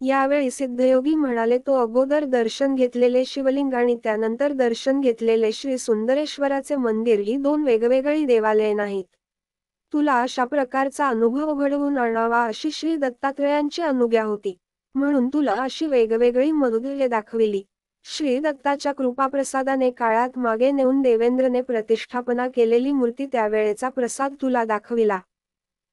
यावेळी सिद्धयोगी म्हणाले, तो अगोदर दर्शन घेतलेले शिवलिंग आणि त्यानंतर दर्शन घेतलेले श्री सुंदरेश्वराचे मंदिर ही दोन वेगवेगळी देवालये नाहीत. तुला अशा प्रकारचा अनुभव घडवून आणावा अशी श्री दत्तात्रेयांची अनुज्ञा होती. म्हणून तुला अशी वेगवेगळी मरुदे दाखविली. श्री दत्ताच्या कृपाप्रसादाने काळात मागे नेऊन देवेंद्रने प्रतिष्ठापना केलेली मूर्ती त्यावेळेचा प्रसाद तुला दाखविला.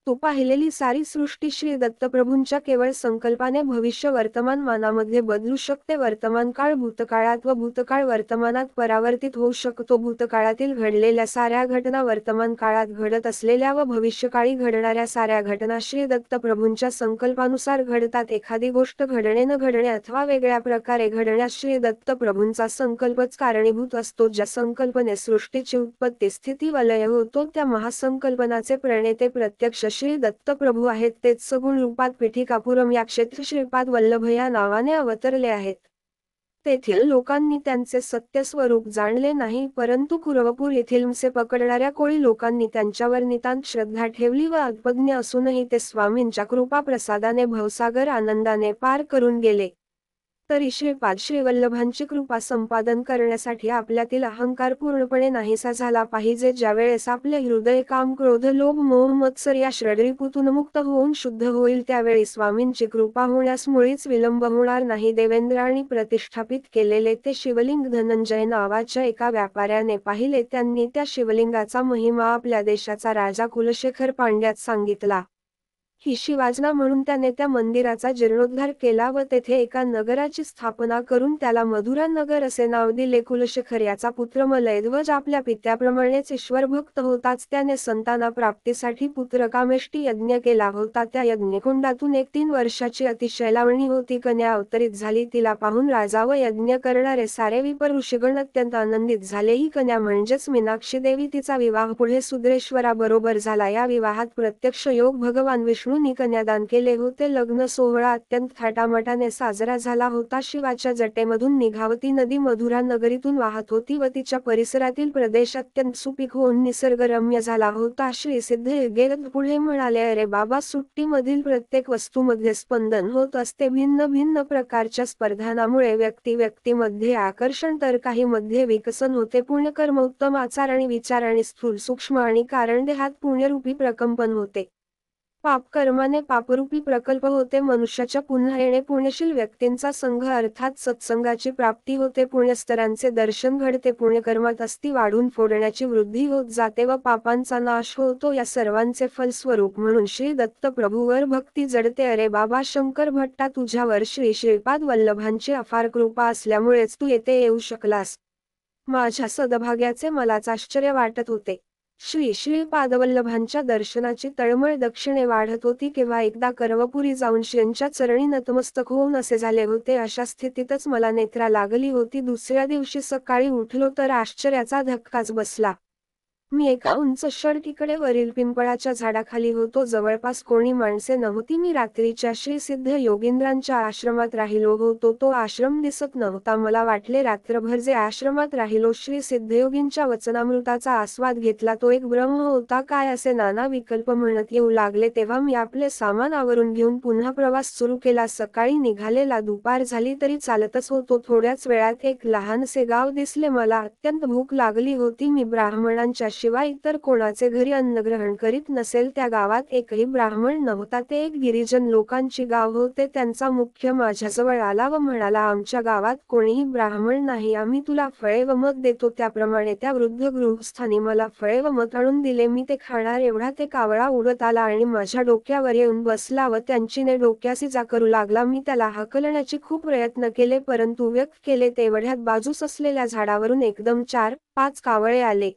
तू पाहिलेली सारी सृष्टी श्री दत्तप्रभूंच्या केवळ संकल्पाने भविष्य वर्तमान मानामध्ये बदलू शकते. वर्तमान काळ भूतकाळात व भूतकाळ वर्तमानात परावर्तित होऊ शकतो. भूतकाळातील घडलेल्या साऱ्या घटना वर्तमान काळात घडत असलेल्या व भविष्यकाळी घडणाऱ्या साऱ्या घटना श्री दत्तप्रभूंच्या संकल्पानुसार घडतात. एखादी गोष्ट घडणे न घडणे अथवा वेगळ्या प्रकारे घडण्यास श्री दत्तप्रभूंचा संकल्पच कारणीभूत असतो. ज्या संकल्पने सृष्टीची उत्पत्ती स्थिती व लय होतो त्या महासंकल्पनाचे प्रणेते प्रत्यक्ष श्री दत्तप्रभू आहेत. तेच सगुण रूपात पीठिकापुरम या क्षेत्र श्रीपाद वल्लभ या नावाने अवतरले आहेत. तेथील लोकांनी त्यांचे सत्य स्वरूप जाणले नाही, परंतु कुरवपूर येथील म्हसे पकडणाऱ्या कोळी लोकांनी त्यांच्यावर नितांत श्रद्धा ठेवली व अल्पज्ञ असूनही ते स्वामींच्या कृपाप्रसादाने भवसागर आनंदाने पार करून गेले. तरी श्रीपाद श्रीवल्लभांची कृपा संपादन करण्यासाठी आपल्यातील अहंकार पूर्णपणे नाहीसा झाला पाहिजे. ज्यावेळेस आपले हृदय काम क्रोध लोभ मोह मत्सर या षड्रिपूतून मुक्त होऊन शुद्ध होईल त्यावेळी स्वामींची कृपा होण्यास मुळीच विलंब होणार नाही. देवेंद्रांनी प्रतिष्ठापित केलेले ते शिवलिंग धनंजय नावाच्या एका व्यापाऱ्याने पाहिले. त्यांनी त्या शिवलिंगाचा महिमा आपल्या देशाचा राजा कुलशेखर पांड्यात सांगितला. ही शिवाजना म्हणून त्याने त्या मंदिराचा जीर्णोद्धार केला व तेथे एका नगराची स्थापना करून त्याला मधुरा नगर असे नाव दिले. कुलशेखर याचा पुत्र मलयध्वज आपल्या पित्याप्रमाणेच ईश्वरभक्त होताच त्याने संताना प्राप्तीसाठी पुत्रकामेष्टी यज्ञ केला होता. त्या यज्ञकुंडातून एक 3 वर्षाची अतिशय लावणी होती. कन्या अवतरित झाली. तिला पाहून राजा व यज्ञ करणारे सारे विपर ऋषिगण अत्यंत आनंदित झाले. ही कन्या म्हणजेच मीनाक्षी देवी. तिचा विवाह पुढे सुद्रेश्वराबरोबर झाला. या विवाहात प्रत्यक्ष योग भगवान विष्णूंनी कन्यादान केले होते. लग्न सोहळा अत्यंत थाटामाटाने साजरा झाला होता. शिवाच्या जटेमधून निघावती नदी मधुरा नगरीतून वाहत होती व तिच्या परिसरातील प्रदेश अत्यंत सुपीक होऊन निसर्गरम्य झाला होता. श्री सिद्धयोगी पुढे म्हणाले, अरे बाबा, सृष्टीमधील प्रत्येक वस्तूमध्ये स्पंदन होत असते. भिन्न भिन्न प्रकारच्या स्पर्धानामुळे व्यक्तीमध्ये आकर्षण तर काही मध्ये विकसन होते. पुण्यकर्म उत्तम आचार आणि विचार आणि स्थूल सूक्ष्म आणि कारण देहात पुण्यरूपी प्रकंपन होते. पापकर्माने पापरूपी प्रकल्प होते. मनुष्याच्या पुन्हा येणे पुण्यशील व्यक्तींचा संघ अर्थात सत्संगाची प्राप्ती होते. पुण्यस्तरांचे दर्शन घडते. पुण्यकर्मात अस्थी वाढून फोडण्याची वृद्धी होत जाते व पापांचा नाश होतो. या सर्वांचे फलस्वरूप म्हणून श्री दत्तप्रभूवर भक्ती जडते. अरे बाबा शंकर भट्टा, तुझ्यावर श्री श्रीपाद वल्लभांची अफार कृपा असल्यामुळेच तू येथे येऊ शकलास. माझ्या सदभाग्याचे मलाच आश्चर्य वाटत होते. श्री श्रीपादवल्लभांच्या दर्शनाची तळमळ दक्षिणे वाढत होती. केव्हा एकदा करवपुरी जाऊन श्रींच्या चरणी नतमस्तक होऊन असे झाले होते. अशा स्थितीतच मला नेत्रा लागली होती. दुसऱ्या दिवशी सकाळी उठलो तर आश्चर्याचा धक्काच बसला. मी एका उंच शर्टीकडे वरील पिंपळाच्या झाडाखाली होतो. जवळपास कोणी माणसे नव्हती. मी रात्रीच्या श्री सिद्ध योगींद्रांच्या आश्रमात राहिलो होतो. तो आश्रम दिसत नव्हता. मला वाटले रात्रभर जे आश्रमात राहिलो श्री सिद्धयोगींच्या वचनामृताचा आस्वाद घेतला तो एक भ्रम होता काय असे नाना विकल्प म्हणत येऊ लागले. तेव्हा मी आपले सामान आवरून घेऊन पुन्हा प्रवास सुरू केला. सकाळी निघालेला दुपार झाली तरी चालतच होतो. थोड्याच वेळात एक लहानसे गाव दिसले. मला अत्यंत भूक लागली होती. मी ब्राह्मणांच्या शिवाय इतर कोणाचे घरी अन्न ग्रहण करीत नसेल. त्या गावात एकही ब्राह्मण नव्हता. ते एक गिरिजन लोकांची गाव होते. त्यांचा मुख्य माझ्याजवळ आला व म्हणाला, आमच्या गावात कोणीही ब्राह्मण नाही. आम्ही तुला फळे व मध देतो. त्याप्रमाणे त्या वृद्ध गृहस्थांनी मला फळे व मध आणून दिले. मी ते खाणार एवढा ते कावळा उडत आला आणि माझ्या डोक्यावर येऊन बसला व त्यांचीने डोक्यास इजा करू लागला. मी त्याला हाकलण्याचे खूप प्रयत्न केले, परंतु व्यक्त केले तेवढ्यात बाजूस असलेल्या झाडावरून एकदम 4-5 कावळे आले.